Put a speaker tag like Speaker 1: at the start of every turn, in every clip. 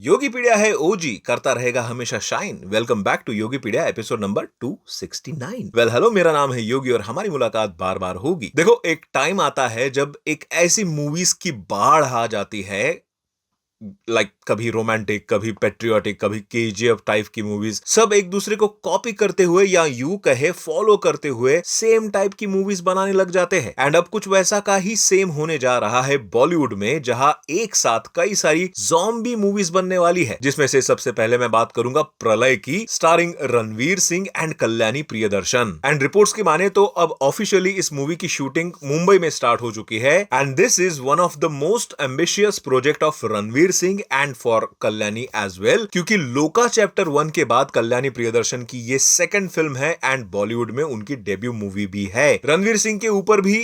Speaker 1: योगीपीडिया है ओजी, करता रहेगा हमेशा shine. Welcome back to Yogipedia episode number 269। Well hello, मेरा नाम है योगी और हमारी मुलाकात बार बार होगी। देखो, एक टाइम आता है जब एक ऐसी मूवीज की बाढ़ आ जाती है, कभी रोमांटिक, कभी पेट्रियोटिक, कभी केजीएफ टाइप की मूवीज, सब एक दूसरे को कॉपी करते हुए या यूं कहे फॉलो करते हुए सेम टाइप की मूवीज बनाने लग जाते हैं। एंड अब कुछ वैसा का ही सेम होने जा रहा है बॉलीवुड में, जहां एक साथ कई सारी ज़ॉम्बी मूवीज बनने वाली है। जिसमें से सबसे पहले मैं बात करूंगा प्रलय की, starring Ranveer Singh and Kalyani Priyadarshan. And reports की माने तो अब ऑफिशियली इस मूवी की शूटिंग मुंबई में स्टार्ट हो चुकी है। And this is one of the most ambitious project of Ranveer Singh and for Kalyani as well, क्योंकि लोका चैप्टर 1 के बाद कल्याणी प्रियदर्शन की ये सेकंड फिल्म है एंड बॉलीवुड में उनकी डेब्यू मूवी भी है। रणवीर सिंह के ऊपर भी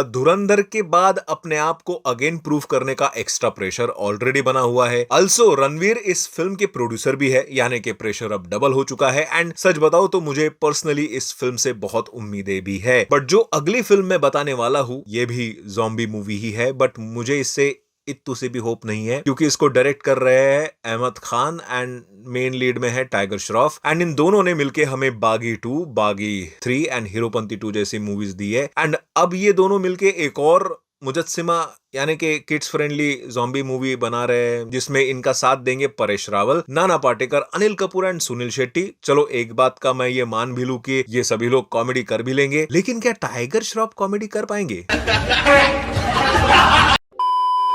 Speaker 1: धुरंधर के बाद अपने आप को अगेन प्रूव करने का एक्स्ट्रा प्रेशर ऑलरेडी बना हुआ है। ऑल्सो रणवीर इस फिल्म के प्रोड्यूसर भी है, यानी कि प्रेशर अब डबल हो चुका है। एंड सच बताओ तो मुझे पर्सनली इस फिल्म से बहुत उम्मीदें भी है। बट जो अगली फिल्म मैं बताने वाला हूं ये भी ज़ॉम्बी मूवी ही है, बट मुझे इससे इत्तू से भी होप नहीं है, क्योंकि इसको डायरेक्ट कर रहे हैं Ahmed Khan and main lead में है टाइगर श्रॉफ। एंड इन दोनों ने मिलके हमें बागी 2, बागी 3 एंड हीरोपंती 2 जैसी मूवीज दी है। एंड अब ये दोनों मिलके एक और मुजस्सिमा यानी कि किड्स फ्रेंडली ज़ॉम्बी मूवी बना रहे हैं, जिसमें इनका साथ देंगे परेश रावल, नाना पाटेकर, अनिल कपूर एंड सुनील शेट्टी। चलो, एक बात का मैं ये मान भी लूं कि ये सभी लोग कॉमेडी कर भी लेंगे, लेकिन क्या टाइगर श्रॉफ कॉमेडी कर पाएंगे?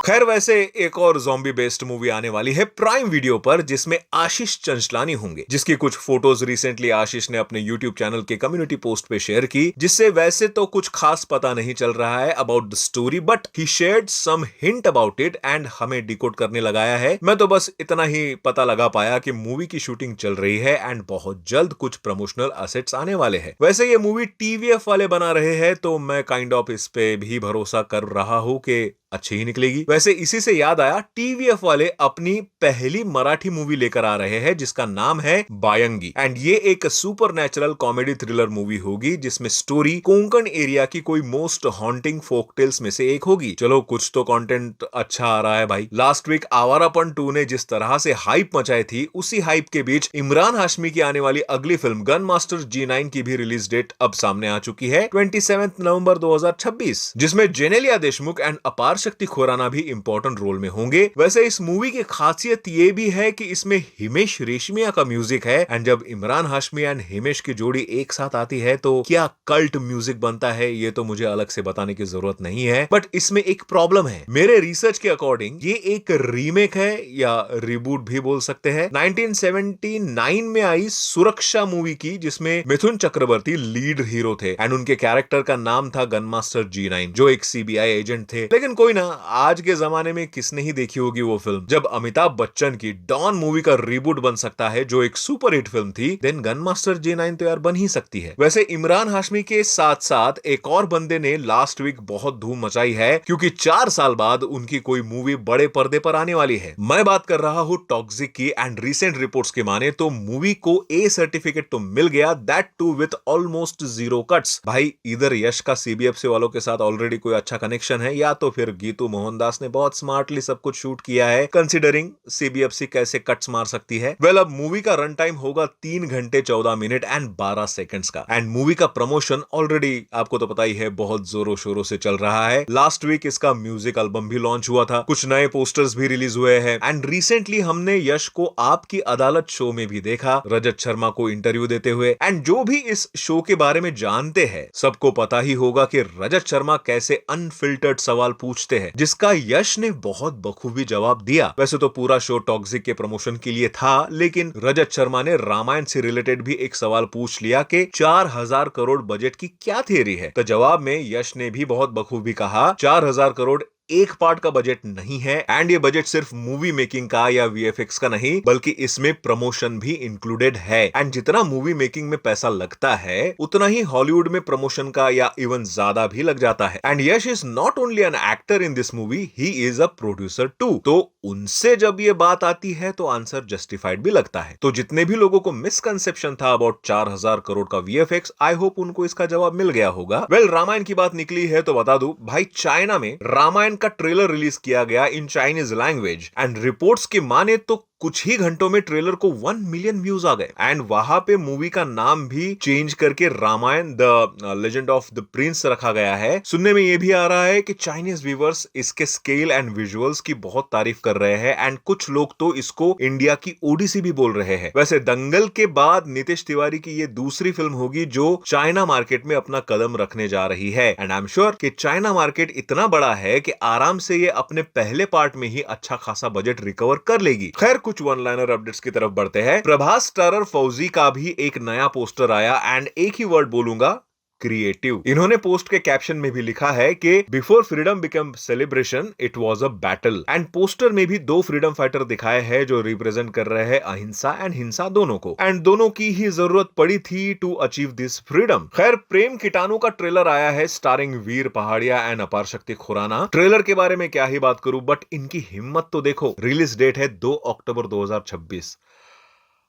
Speaker 1: खैर, वैसे एक और ज़ॉम्बी बेस्ड मूवी आने वाली है प्राइम वीडियो पर, जिसमें आशीष चंचलानी होंगे, जिसकी कुछ फोटोज रिसेंटली आशीष ने अपने यूट्यूब चैनल के कम्युनिटी पोस्ट पे शेयर की, जिससे वैसे तो कुछ खास पता नहीं चल रहा है about the story, but he shared some hint about it and हमें डिकोड करने लगाया है। मैं तो बस इतना ही पता लगा पाया कि मूवी की शूटिंग चल रही है एंड बहुत जल्द कुछ प्रमोशनल एसेट्स आने वाले हैं। वैसे ये मूवी टीवीएफ वाले बना रहे हैं, तो मैं काइंड ऑफ इस पे भी भरोसा कर रहा हूं कि अच्छी ही निकलेगी। वैसे इसी से याद आया, टीवीएफ वाले अपनी पहली मराठी मूवी लेकर आ रहे हैं, जिसका नाम है बायंगी। एंड ये एक super natural comedy thriller movie होगी, जिसमें स्टोरी कोंकण एरिया की कोई मोस्ट हॉन्टिंग फोक टेल्स में से एक होगी। चलो, कुछ तो कंटेंट अच्छा आ रहा है भाई। लास्ट वीक आवारापन 2 ने जिस तरह से हाइप मचाई थी, उसी हाइप के बीच इमरान हाशमी की आने वाली अगली फिल्म गन मास्टर G9 की भी रिलीज डेट अब सामने आ चुकी है, 27 नवंबर 2026, जिसमें जेनेलिया देशमुख एंड अपार शक्ति खुराना भी इंपॉर्टेंट रोल में होंगे। वैसे इस मूवी की खासियत ये भी है कि इसमें हिमेश रेशमिया का म्यूजिक है। एंड जब इमरान हाशमी एंड हिमेश की जोड़ी एक साथ आती है तो क्या कल्ट म्यूजिक बनता है, ये तो मुझे अलग से बताने की जरूरत नहीं है। बट इसमें एक प्रॉब्लम है। मेरे रिसर्च के अकॉर्डिंग ये एक रीमेक है या रिबूट भी बोल सकते हैं, 1979 में आई सुरक्षा मूवी की, जिसमें मिथुन चक्रवर्ती लीड हीरो थे एंड उनके कैरेक्टर का नाम था गन मास्टर G9, जो एक सीबीआई एजेंट थे। लेकिन कोई ना, आज के जमाने में किसने ही देखी होगी वो फिल्म। जब अमिताभ बच्चन की डॉन मूवी का रिबूट बन सकता है, जो एक सुपर हिट फिल्म थी, देन गन मास्टर G9 तो यार बन ही सकती है। वैसे इमरान हाशमी के साथ साथ एक और बंदे ने लास्ट वीक बहुत धूम मचाई है, क्योंकि 4 साल बाद उनकी कोई मूवी बड़े पर्दे पर आने वाली है। मैं बात कर रहा हूं टॉक्सिक की। एंड रिसेंट रिपोर्ट्स के माने तो मूवी को ए सर्टिफिकेट तो मिल गया, that too with almost 0 cuts. भाई, इधर यश का सीबीएफसी वालों के साथ ऑलरेडी कोई अच्छा कनेक्शन है, या तो फिर गीतू मोहनदास ने बहुत स्मार्टली सब कुछ शूट किया है, कंसीडरिंग सीबीएफसी कैसे कट्स मार सकती है। वेल, अब मूवी का रन टाइम होगा 3 घंटे 14 मिनट एंड 12 सेकंड्स का। एंड मूवी का प्रमोशन ऑलरेडी आपको तो पता ही है, बहुत जोरों शोरों से चल रहा है। लास्ट वीक इसका म्यूजिक एल्बम भी लॉन्च हुआ था, कुछ नए पोस्टर्स भी रिलीज हुए हैं। एंड रिसेंटली हमने यश को आपकी अदालत शो में भी देखा, रजत शर्मा को इंटरव्यू देते हुए। एंड जो भी इस शो के बारे में जानते हैं, सबको पता ही होगा कि रजत शर्मा कैसे अनफिल्टर्ड सवाल पूछते हैं, जिसका यश ने बहुत बखूबी जवाब दिया। वैसे तो पूरा शो टॉक्सिक के प्रमोशन के लिए था, लेकिन रजत शर्मा ने रामायण से रिलेटेड भी एक सवाल पूछ लिया कि 4000 करोड़ बजट की क्या थियरी है। तो जवाब में यश ने भी बहुत बखूबी कहा, 4000 करोड़ एक पार्ट का बजट नहीं है। एंड ये बजट सिर्फ मूवी मेकिंग का या वीएफएक्स का नहीं, बल्कि इसमें प्रमोशन भी इंक्लूडेड है। एंड जितना मूवी मेकिंग में पैसा लगता है, उतना ही हॉलीवुड में प्रमोशन का या इवन ज्यादा भी लग जाता है। And Yash is not only an actor in this movie, he is a producer too. तो उनसे जब ये बात आती है तो आंसर जस्टिफाइड भी लगता है। तो जितने भी लोगों को मिसकंसेप्शन था अबाउट 4000 करोड़ का वीएफएक्स, आई होप उनको इसका जवाब मिल गया होगा। वेल, रामायण की बात निकली है तो बता दूं भाई, चाइना में रामायण का ट्रेलर रिलीज किया गया in Chinese language. And reports की माने तो कुछ ही घंटों में ट्रेलर को 1 मिलियन व्यूज आ गए एंड वहां पे मूवी का नाम भी चेंज करके Ramayana the legend of the prince रखा गया है। सुनने में ये भी आ रहा है कि चाइनीज व्यूवर्स इसके स्केल एंड विजुअल्स की बहुत तारीफ कर रहे हैं एंड कुछ लोग तो इसको इंडिया की ओडिसी भी बोल रहे हैं। वैसे दंगल के बाद नीतीश तिवारी की ये दूसरी फिल्म होगी जो चाइना मार्केट में अपना कदम रखने जा रही है एंड आई एम श्योर कि चाइना मार्केट इतना बड़ा है कि आराम से ये अपने पहले पार्ट में ही अच्छा खासा बजट रिकवर कर लेगी। खैर कुछ वन लाइनर अपडेट्स की तरफ बढ़ते हैं। प्रभास स्टारर फौजी का भी एक नया पोस्टर आया एंड एक ही वर्ड बोलूंगा, क्रिएटिव। इन्होंने पोस्ट के कैप्शन में भी लिखा है कि before freedom become celebration it was a battle and poster में भी 2 फ्रीडम फाइटर दिखाए हैं जो रिप्रेजेंट कर रहे हैं अहिंसा एंड हिंसा दोनों को एंड दोनों की ही जरूरत पड़ी थी टू अचीव दिस फ्रीडम। खैर प्रेम कीटाणु का ट्रेलर आया है स्टारिंग वीर पहाड़िया एंड अपार शक्ति खुराना। ट्रेलर के बारे में क्या ही बात करूं, बट इनकी हिम्मत तो देखो। रिलीज डेट है 2 अक्टूबर 2026।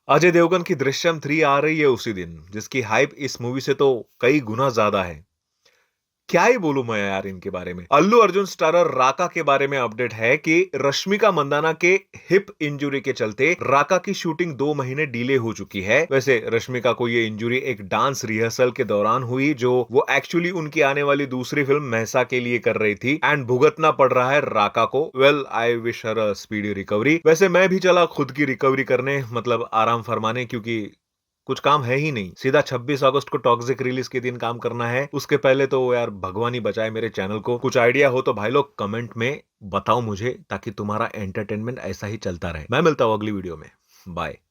Speaker 1: अजय देवगन की दृश्यम 3 आ रही है उसी दिन, जिसकी हाइप इस मूवी से तो कई गुना ज्यादा है। क्या ही बोलूं मैं यार इनके बारे में। अल्लू अर्जुन स्टारर राका के बारे में अपडेट है कि रश्मिका मंदाना के हिप इंजुरी के चलते राका की शूटिंग 2 महीने डिले हो चुकी है। वैसे रश्मिका को ये इंजुरी एक डांस रिहर्सल के दौरान हुई जो वो एक्चुअली उनकी आने वाली दूसरी फिल्म महसा के लिए कर रही थी एंड भुगतना पड़ रहा है राका को। Well I wish her a speedy recovery. वैसे मैं भी चला खुद की रिकवरी करने, मतलब आराम फरमाने, क्योंकि कुछ काम है ही नहीं। सीधा 26 अगस्त को टॉक्सिक रिलीज के दिन काम करना है। उसके पहले तो यार भगवान ही बचाए मेरे चैनल को। कुछ आइडिया हो तो भाई लोग कमेंट में बताओ मुझे, ताकि तुम्हारा एंटरटेनमेंट ऐसा ही चलता रहे। मैं मिलता हूं अगली वीडियो में। बाय।